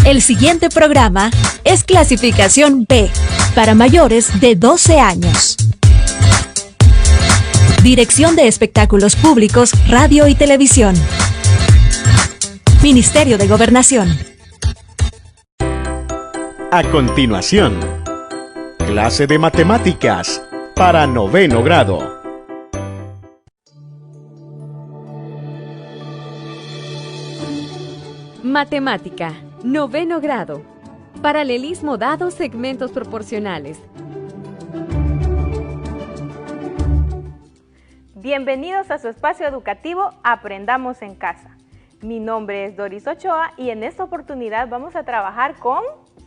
El siguiente programa es clasificación B, para mayores de 12 años. Dirección de Espectáculos Públicos, Radio y Televisión. Ministerio de Gobernación. A continuación, clase de matemáticas para 9º grado. Matemática, 9º grado. Paralelismo dado, segmentos proporcionales. Bienvenidos a su espacio educativo Aprendamos en Casa. Mi nombre es Doris Ochoa y en esta oportunidad vamos a trabajar con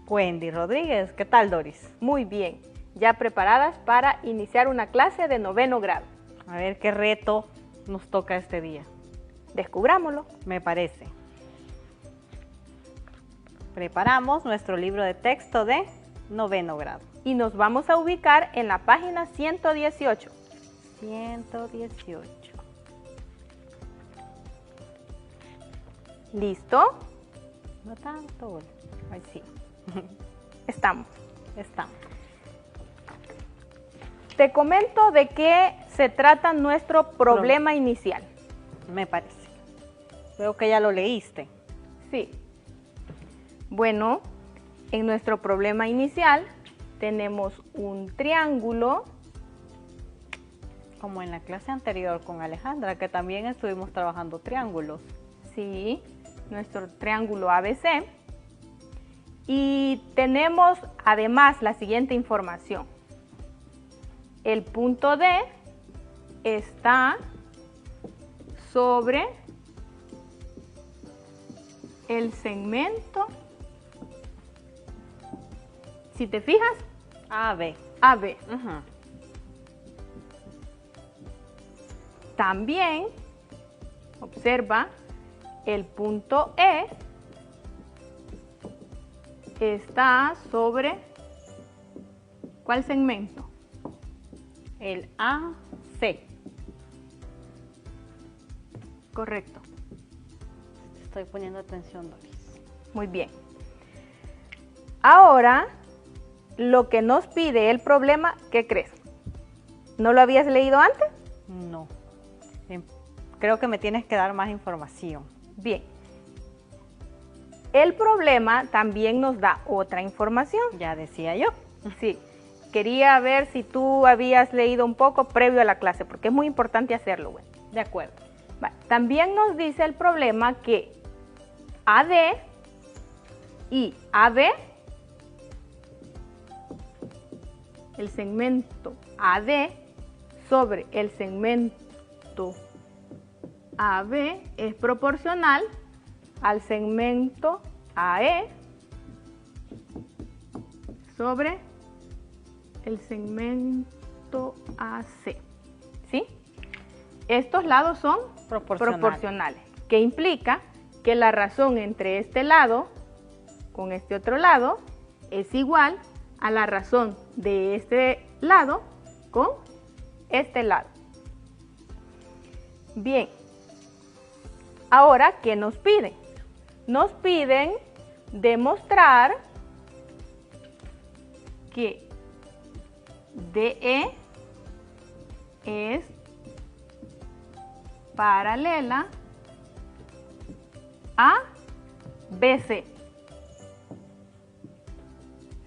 Wendy Rodríguez. ¿Qué tal, Doris? Muy bien, ya preparadas para iniciar una clase de 9º grado. A ver qué reto nos toca este día. Descubrámoslo. Me parece. Preparamos nuestro libro de texto de 9º grado. Y nos vamos a ubicar en la página 118. 118. ¿Listo? No tanto. Ahí sí. Estamos. Estamos. Te comento de qué se trata nuestro problema inicial. Me parece. Veo que ya lo leíste. Sí. Bueno, en nuestro problema inicial tenemos un triángulo. Como en la clase anterior con Alejandra, que también estuvimos trabajando triángulos. Sí, nuestro triángulo ABC. Y tenemos además la siguiente información. El punto D está sobre el segmento, si te fijas, AB. AB. También observa el punto E está sobre ¿cuál segmento? El AC. Correcto. Estoy poniendo atención, Doris. Muy bien. Ahora, lo que nos pide el problema, ¿qué crees? ¿No lo habías leído antes? No. Creo que me tienes que dar más información. Bien. El problema también nos da otra información. Ya decía yo. Sí. Quería ver si tú habías leído un poco previo a la clase, porque es muy importante hacerlo, güey. De acuerdo. También nos dice el problema que AD y AB, el segmento AD sobre el segmento AB es proporcional al segmento AE sobre el segmento AC. ¿Sí? Estos lados son proporcionales, que implica que la razón entre este lado con este otro lado es igual a la razón de este lado con este lado. Bien, ahora, ¿qué nos piden? Nos piden demostrar que DE es paralela a BC.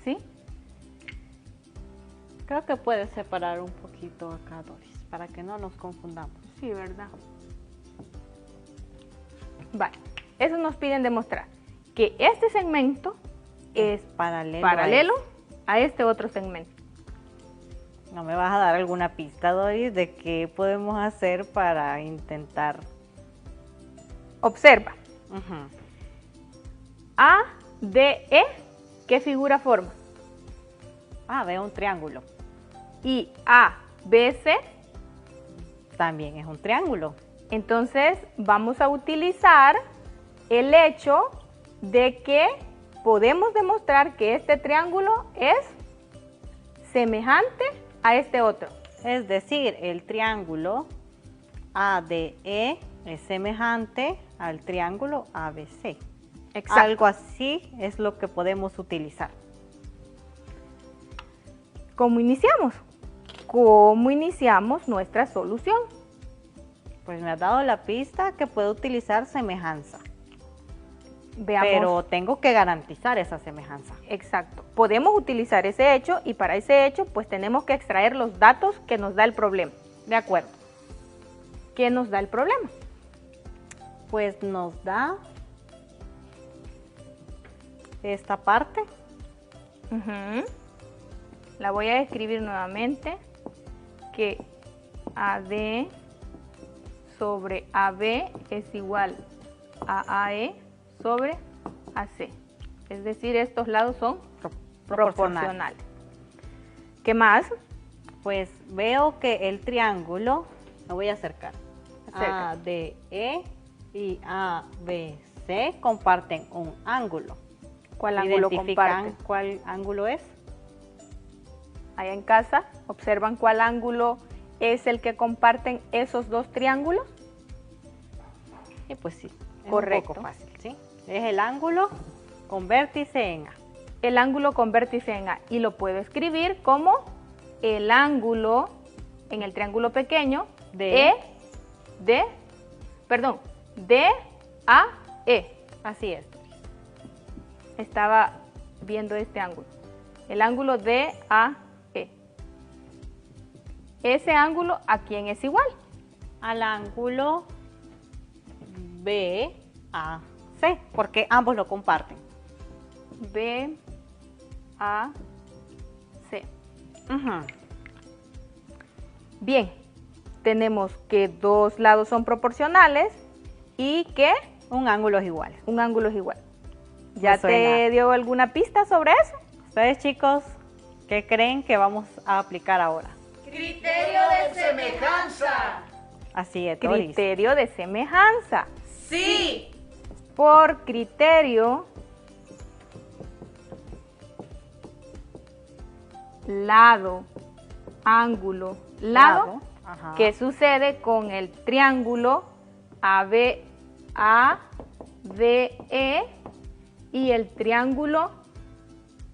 ¿Sí? Creo que puedes separar un poquito acá, Doris, para que no nos confundamos. Sí, ¿verdad? Vale, eso nos piden demostrar que este segmento es paralelo a este otro segmento. ¿No me vas a dar alguna pista, Doris, de qué podemos hacer para intentar? Observa. ADE, ¿qué figura forma? Veo un triángulo. Y ABC también es un triángulo. Entonces vamos a utilizar el hecho de que podemos demostrar que este triángulo es semejante a este otro. Es decir, el triángulo ADE es semejante al triángulo ABC. Exacto. Algo así es lo que podemos utilizar. ¿Cómo iniciamos? ¿Cómo iniciamos nuestra solución? Pues me has dado la pista que puedo utilizar semejanza. Veamos. Pero tengo que garantizar esa semejanza. Exacto. Podemos utilizar ese hecho y para ese hecho pues tenemos que extraer los datos que nos da el problema. De acuerdo. ¿Qué nos da el problema? Pues nos da esta parte. La voy a escribir nuevamente, que AD sobre AB es igual a AE sobre AC. Es decir, estos lados son proporcionales. ¿Qué más? Pues veo que el triángulo, me voy a acercar, Acércate. ADE y ABC comparten un ángulo. ¿Cuál ángulo ¿Identifican comparten? cuál ángulo es? Allá en casa, ¿observan cuál ángulo es el que comparten esos dos triángulos? Y pues sí, es Correcto. un poco fácil, ¿sí? Es el ángulo con vértice en A. El ángulo con vértice en A. Y lo puedo escribir como el ángulo en el triángulo pequeño de DAE. Así es. Estaba viendo este ángulo. El ángulo DAE. Ese ángulo, ¿a quién es igual? Al ángulo BAC, porque ambos lo comparten. BAC. Bien, tenemos que dos lados son proporcionales y que Un ángulo es igual. un ángulo es igual. ¿Ya Me suena. te dio alguna pista sobre eso? Ustedes, chicos, ¿qué creen que vamos a aplicar ahora? Criterio de semejanza. Así es, Doris. Criterio de semejanza. Sí. Por criterio, lado, ángulo, lado. Ajá. ¿Qué sucede con el triángulo ABE y el triángulo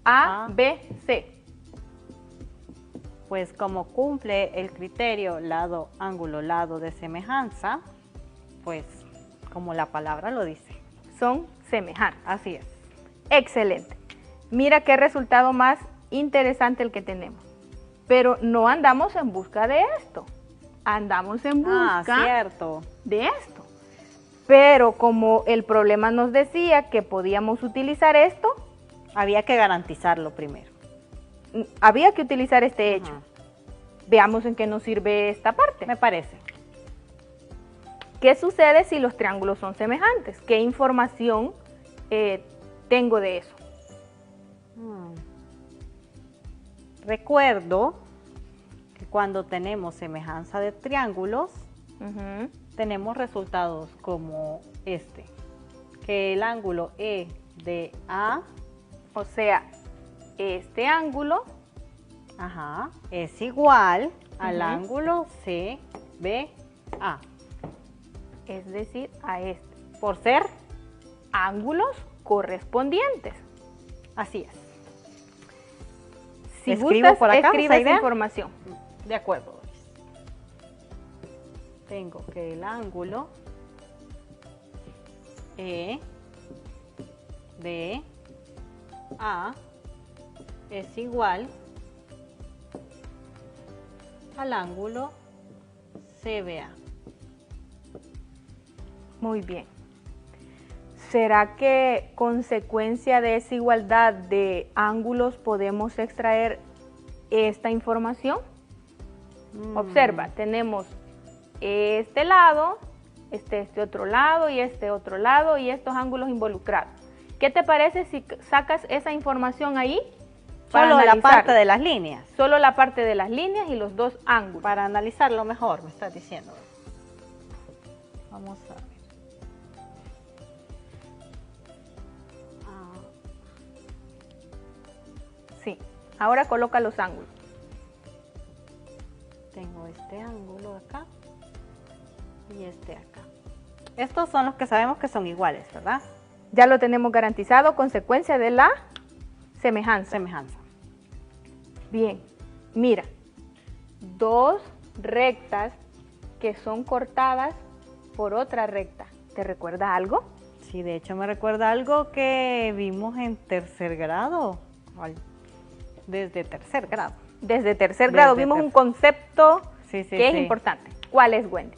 ABC? Pues como cumple el criterio lado, ángulo, lado de semejanza, pues como la palabra lo dice. Son semejantes. Así es. Excelente. Mira qué resultado más interesante el que tenemos. Pero no andamos en busca de esto. Andamos en busca Cierto. de esto. Pero como el problema nos decía que podíamos utilizar esto, Había que garantizarlo primero. había que utilizar este hecho. Ajá. Veamos en qué nos sirve esta parte. Me parece. ¿Qué sucede si los triángulos son semejantes? ¿Qué información tengo de eso? Recuerdo que cuando tenemos semejanza de triángulos, Ujú. tenemos resultados como este, que el ángulo EDA, O sea, este ángulo es igual al Ujú. ángulo CBA, es decir, a este. por ser Ángulos correspondientes. así es. Si ¿Escribo gustas, por acá escribe esa esa idea? información. De acuerdo, Doris. Tengo que el ángulo EDA es igual al ángulo CBA. Muy bien. ¿Será que consecuencia de esa igualdad de ángulos podemos extraer esta información? Observa, tenemos este lado, este otro lado y este otro lado y estos ángulos involucrados. ¿Qué te parece si sacas esa información ahí? para Solo la analizarlo? parte de las líneas. Solo la parte de las líneas y los dos ángulos. Para analizarlo mejor, me estás diciendo. Vamos a ver. Sí. Ahora coloca los ángulos. Tengo este ángulo acá y este acá. Estos son los que sabemos que son iguales, ¿verdad? Ya lo tenemos garantizado, consecuencia de la semejanza. Semejanza. Bien, mira, dos rectas que son cortadas por otra recta. ¿Te recuerda algo? Sí, de hecho me recuerda algo que vimos en tercer grado, desde tercer grado. Desde tercer grado vimos un concepto que es importante. ¿Cuál es, Wendy?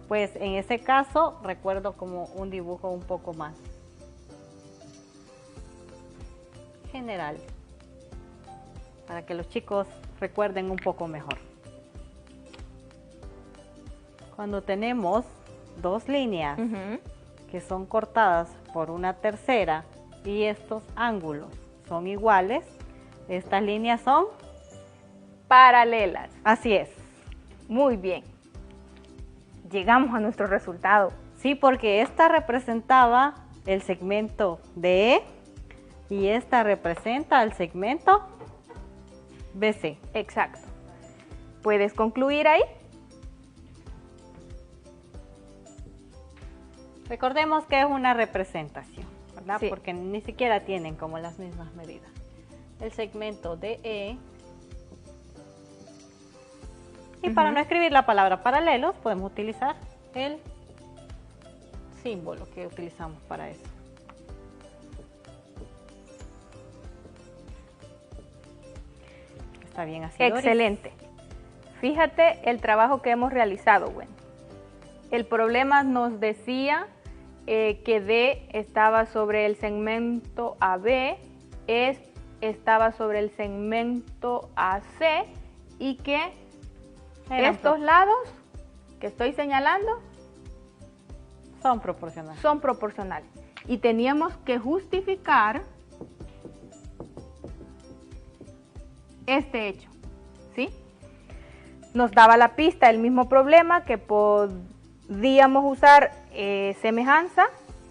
Pues en ese caso recuerdo como un dibujo un poco más general, para que los chicos recuerden un poco mejor. Cuando tenemos dos líneas que son cortadas por una tercera y estos ángulos son iguales, estas líneas son paralelas. Así es. Muy bien. Llegamos a nuestro resultado. Sí, porque esta representaba el segmento DE y esta representa el segmento BC. Exacto. ¿Puedes concluir ahí? Recordemos que es una representación, ¿verdad? Sí. Porque ni siquiera tienen como las mismas medidas. El segmento DE. Y para no escribir la palabra paralelos, podemos utilizar el símbolo que utilizamos para eso. Está bien así, Doris. Excelente. Fíjate el trabajo que hemos realizado, Wendy. El problema nos decía que D estaba sobre el segmento AB, estaba sobre el segmento AC y que estos lados que estoy señalando son proporcionales. Son proporcionales. Y teníamos que justificar este hecho, ¿sí? Nos daba la pista el mismo problema, que podíamos usar semejanza,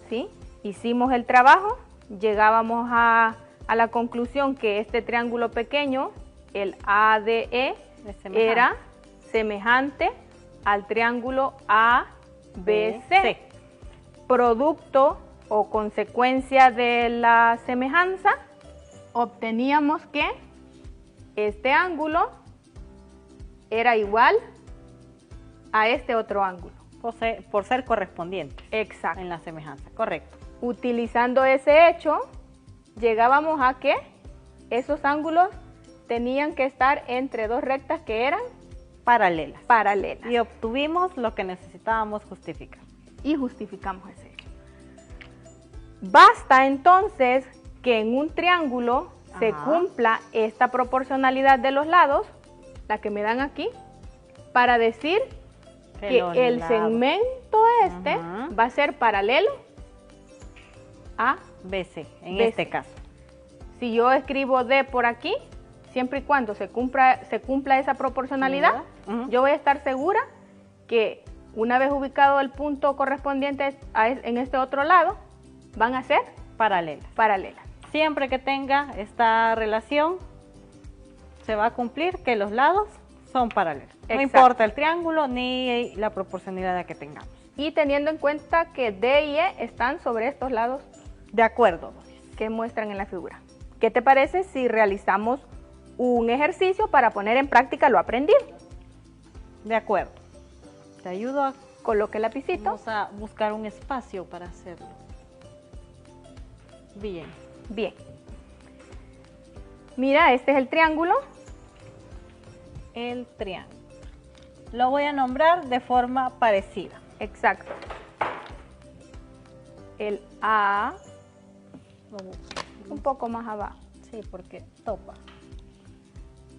¿sí? Hicimos el trabajo, llegábamos a la conclusión que este triángulo pequeño, el ADE, era semejante al triángulo ABC. Producto o consecuencia de la semejanza, obteníamos que este ángulo era igual a este otro ángulo. Por ser correspondiente. Exacto. En la semejanza, correcto. Utilizando ese hecho, llegábamos a que esos ángulos tenían que estar entre dos rectas que eran paralelas. Paralelas. Y obtuvimos lo que necesitábamos justificar. Y justificamos ese hecho. Basta entonces que en un triángulo se cumpla esta proporcionalidad de los lados, la que me dan aquí, para decir que el segmento este va a ser paralelo a BC, en BC. este caso. Si yo escribo D por aquí, siempre y cuando se cumpla esa proporcionalidad, yo voy a estar segura que una vez ubicado el punto correspondiente en este otro lado, van a ser paralelas. Siempre que tenga esta relación, se va a cumplir que los lados son paralelos. Exacto. No importa el triángulo ni la proporcionalidad que tengamos. Y teniendo en cuenta que D y E están sobre estos lados. De acuerdo, que muestran en la figura. ¿Qué te parece si realizamos un ejercicio para poner en práctica lo aprendido? De acuerdo. Te ayudo a... Coloque el lapicito. Vamos a buscar un espacio para hacerlo. Bien. Bien. Mira, este es el triángulo. El triángulo. Lo voy a nombrar de forma parecida. Exacto. El A, un poco más abajo. Sí, porque topa.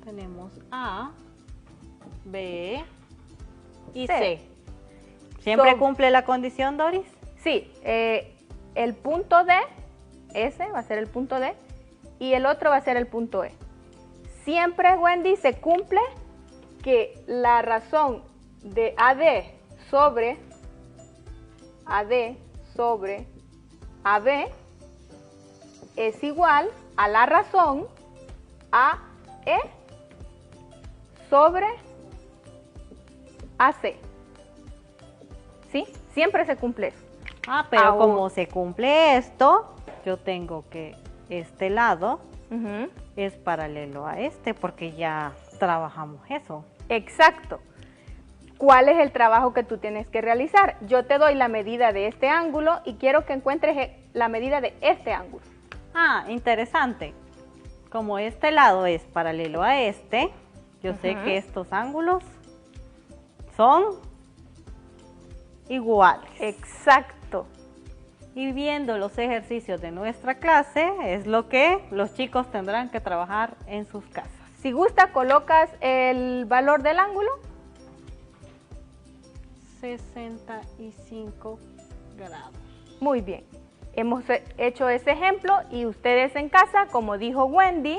Tenemos A, B y C. ¿Siempre cumple la condición, Doris? Sí, el punto D, ese va a ser el punto D, y el otro va a ser el punto E. Siempre, Wendy, se cumple que la razón de AD sobre AB es igual a la razón AE sobre AC. ¿Sí? Siempre se cumple eso. Ah, pero Ahora. como se cumple esto, yo tengo que este lado Ujú. es paralelo a este porque ya trabajamos eso. Exacto. ¿Cuál es el trabajo que tú tienes que realizar? Yo te doy la medida de este ángulo y quiero que encuentres la medida de este ángulo. Ah, interesante. Como este lado es paralelo a este, yo sé que estos ángulos son iguales. Exacto. Y viendo los ejercicios de nuestra clase, es lo que los chicos tendrán que trabajar en sus casas. Si gusta, colocas el valor del ángulo. 65 grados. Muy bien. Hemos hecho ese ejemplo y ustedes en casa, como dijo Wendy,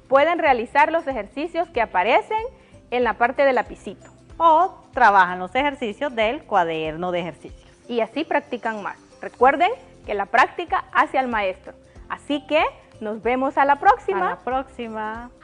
pueden realizar los ejercicios que aparecen en la parte del lapicito. O trabajan los ejercicios del cuaderno de ejercicios. Y así practican más. Recuerden que la práctica hace al maestro. Así que nos vemos a la próxima. A la próxima.